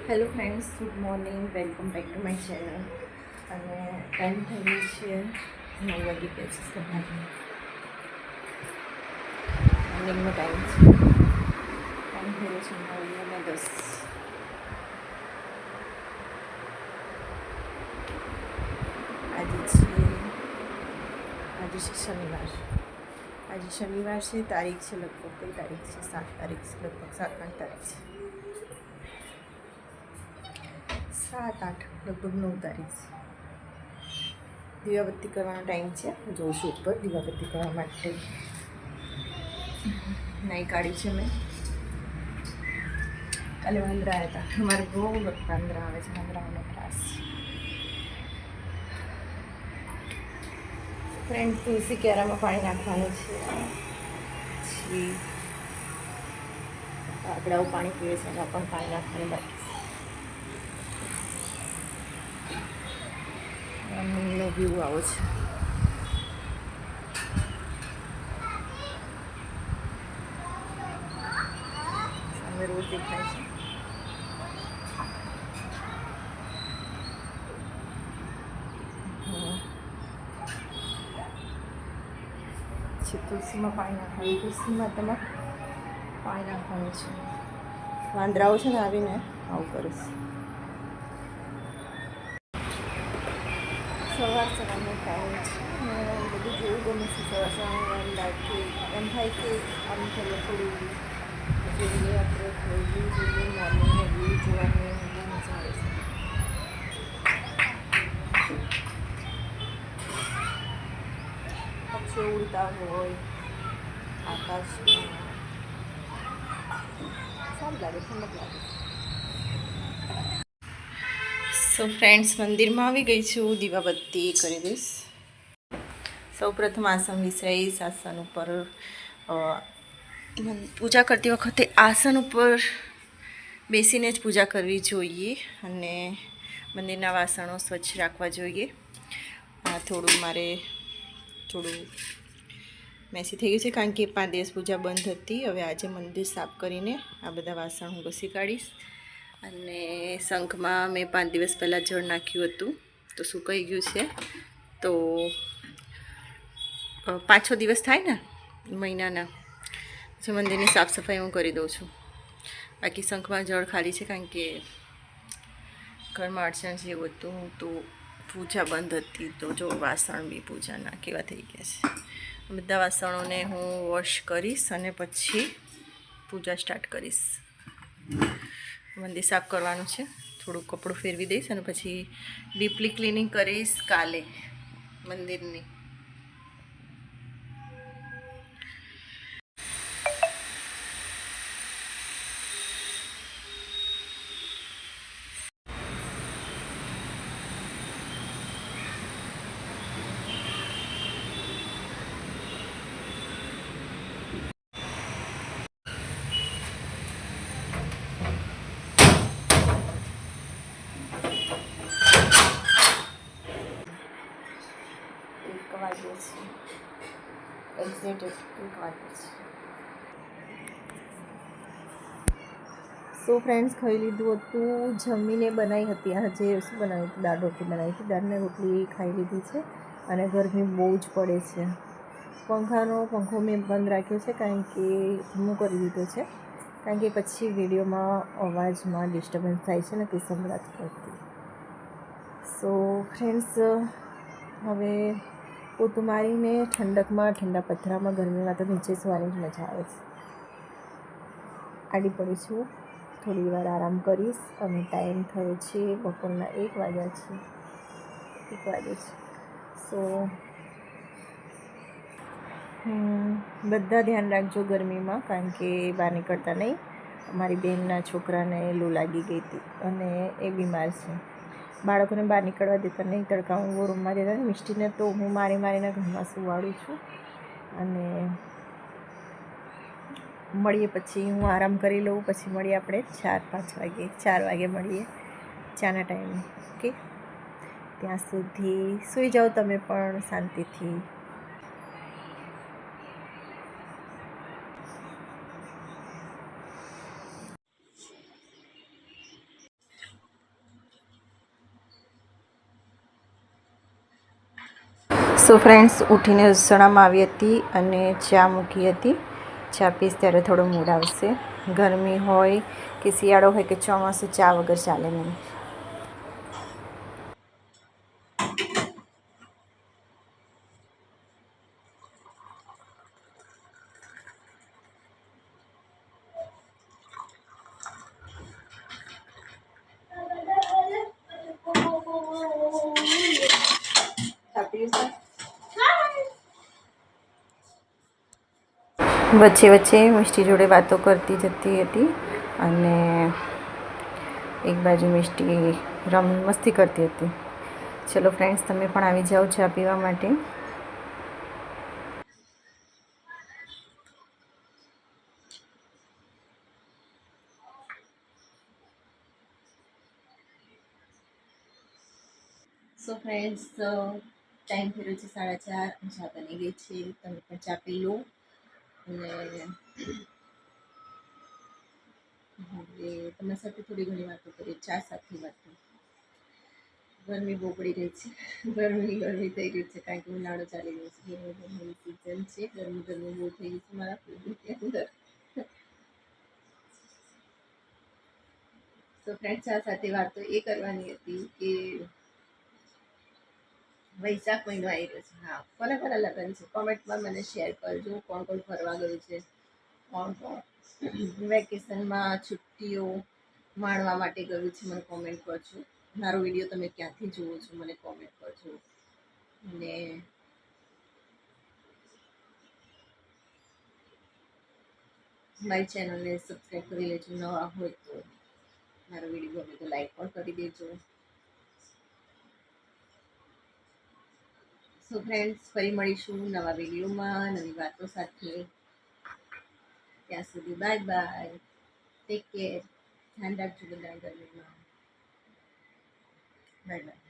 Hello friends, good morning. Welcome back to my channel. અને time થઈ ગયો છે 9 વાગી ગયા છે સવારે. મોર્નિંગનો ટાઈમ છે. ટાઈમ થઈ ગયો છે 9:10. આજે છે શનિવાર. આજે શનિવાર છે. તારીખ છે લગભગ કઈ તારીખ છે? 7 તારીખ છે. લગભગ 7-8 તારીખ છે. 7-8 લગભગ 9 તારીખ છે. દીવાબત્તી કરવાનો ટાઈમ છે. જોઉં છું ઉપર દીવાબત્તી કરવા માટે. નાઈ કાઢી છે મેં. કાલે વાંદરા આવ્યા હતા. અમારે બહુ વાંદરા આવે છે. વાંદરાઓનો ત્રાસ. ફ્રેન્ડ, તુલસી ક્યારામાં પાણી નાખવાનું છે. પછી કાગડાઓ પાણી પીવે છે. એમાં પણ પાણી નાખવાનું બાકી. નો વ્યૂ આવો છે. સામે રોડ દેખાય છે. તુલસીમાં પાણી નાખવાનું. તુલસીમાં તમારે પાણી નાખવાનું છે. વાંદરાઓ છે ને આવીને આવું કરે છે. સવારનો ટાઈમ છે. બધું જોવું ગમે છે. સવારમાં એમ લાગે, એમ થાય કે આમ થોડું જોઈએ આપણે જોઈએ મોર્નિંગનો વ્યૂ જોવાની બહુ મજા આવે છે. પક્ષીઓ ઉડતા હોય આકાશમાં, સારું લાગે, ઠંડક લાગે. સો ફ્રેન્ડ્સ, મંદિરમાં આવી ગઈ છું. દીવાબત્તી કરી દઈશ. સૌપ્રથમ આસન વિસરાઈશ. આસન ઉપર પૂજા કરતી વખતે આસન ઉપર બેસીને જ પૂજા કરવી જોઈએ. અને મંદિરના વાસણો સ્વચ્છ રાખવા જોઈએ. આ થોડું મેસી થઈ ગયું છે, કારણ કે 5 દિવસ પૂજા બંધ હતી. હવે આજે મંદિર સાફ કરીને આ બધા વાસણ હું ઘસી કાઢીશ. અને શંખમાં મેં 5 દિવસ પહેલાં જળ નાખ્યું હતું, તો સુકાઈ ગયું છે. તો 5-6 દિવસ થાય ને મહિનાના, પછી મંદિરની સાફ સફાઈ હું કરી દઉં છું. બાકી શંખમાં જળ ખાલી છે, કારણ કે ઘરમાં અડચણ જેવું હતું, તો પૂજા બંધ હતી. તો જો વાસણ બી પૂજાના કેવા થઈ ગયા છે. બધા વાસણોને હું વોશ કરીશ અને પછી પૂજા સ્ટાર્ટ કરીશ. મંદિર સાફ કરવાનું છે. થોડું કપડું ફેરવી દઈશ અને પછી ડીપલી ક્લિનિંગ કરીશ કાલે મંદિરની. વાગ્યો છે. એક્ઝેક્ટ 1 વાગ્યો છે. સો ફ્રેન્ડ્સ, ખાઈ લીધું હતું. જમીને બનાવી હતી. આજે શું બનાવ્યું હતું? દાળ રોટલી બનાવી હતી. દાળને રોટલી ખાઈ લીધી છે. અને ગરમી બહુ જ પડે છે. પંખો મેં બંધ રાખ્યો છે, કારણ કે ધીમું કરી દીધો છે, કારણ કે પછી વિડીયોમાં અવાજમાં ડિસ્ટર્બન્સ થાય છે ને, કંઈ સંભળાત કરતી. સો ફ્રેન્ડ્સ, હવે પોતું મારીને ઠંડકમાં, ઠંડા પથરામાં, ગરમીમાં તો નીચે સુવાની જ મજા આવે છે. આડી પડી છું. થોડી વાર આરામ કરીશ. અને ટાઈમ થયો છે બપોરના 1 વાગ્યા છે. 1 વાગે છે. સો બધા ધ્યાન રાખજો ગરમીમાં, કારણ કે બહાર નીકળતા નહીં. અમારી બહેનના છોકરાને લૂ લાગી ગઈ હતી અને એ બીમાર છે. બાળકોને બહાર નીકળવા દેતા નહીં. તડકા હું રૂમમાં દેતા નહીં. મિષ્ટીને તો હું મારીને ઘરમાં સુવાડું છું. અને મળીએ પછી, હું આરામ કરી લઉં, પછી મળીએ આપણે 4-5 વાગે. 4 વાગે મળીએ ચાના ટાઈમે. ઓકે, ત્યાં સુધી સૂઈ જાઓ તમે પણ શાંતિથી. સો ફ્રેન્ડ્સ, ઉઠીને રસોડામાં આવી હતી અને ચા મૂકી હતી. ચા પીસ ત્યારે થોડો મૂડ આવશે. ગરમી હોય કે શિયાળો હોય કે ચોમાસું, ચા વગર ચાલે નહીં. વચ્ચે વચ્ચે મિષ્ટી જોડે વાતો કરતી જતી હતી અને એક બાજુ મિષ્ટી મસ્તી કરતી હતી. ચલો ફ્રેન્ડ્સ, તમે પણ આવી જાઓ ચા પીવા માટે. સો ફ્રેન્ડ્સ, ટાઈમ થયો છે 4:30. ચા બની ગઈ છે. તમે પણ ચા પી લો. અને તમારી સાથે થોડી ઘણી વાતો કરીએ. ચા સાથે વાતો. ગરમી બહુ પડી રહી છે. ગરમી થઈ રહી છે કારણ કે ઉનાળો ચાલી રહ્યો છે. ગરમીની સિઝન છે. ગરમી બહુ થઈ ગઈ છે મારા ફ્રીજની અંદર. તો ફ્રેન્ડ, ચા સાથે વાતો એ કરવાની હતી કે વૈશાખ મહિનો આવી રહ્યો છે. હા, કોના કોના લગ્ન છે કોમેન્ટમાં મને શેર કરજો. કોણ કોણ ફરવા ગયું છે, કોણ કોણ વેકેશનમાં છુટ્ટીઓ માણવા માટે ગયું છે, મને કોમેન્ટ કરજો. મારો વિડીયો તમે ક્યાંથી જુઓ છો મને કોમેન્ટ કરજો. અને મારી ચેનલને સબસ્ક્રાઈબ કરી લેજો. નવા હોય તો મારો વિડીયો ગમે તો લાઈક પણ કરી દેજો. સો ફ્રેન્ડ્સ, ફરી મળીશું નવા વિડીયોમાં નવી વાતો સાથે. ત્યાં સુધી બાય બાય. Take care. ધ્યાન રાખજો બધા ગરમીમાં. Bye bye.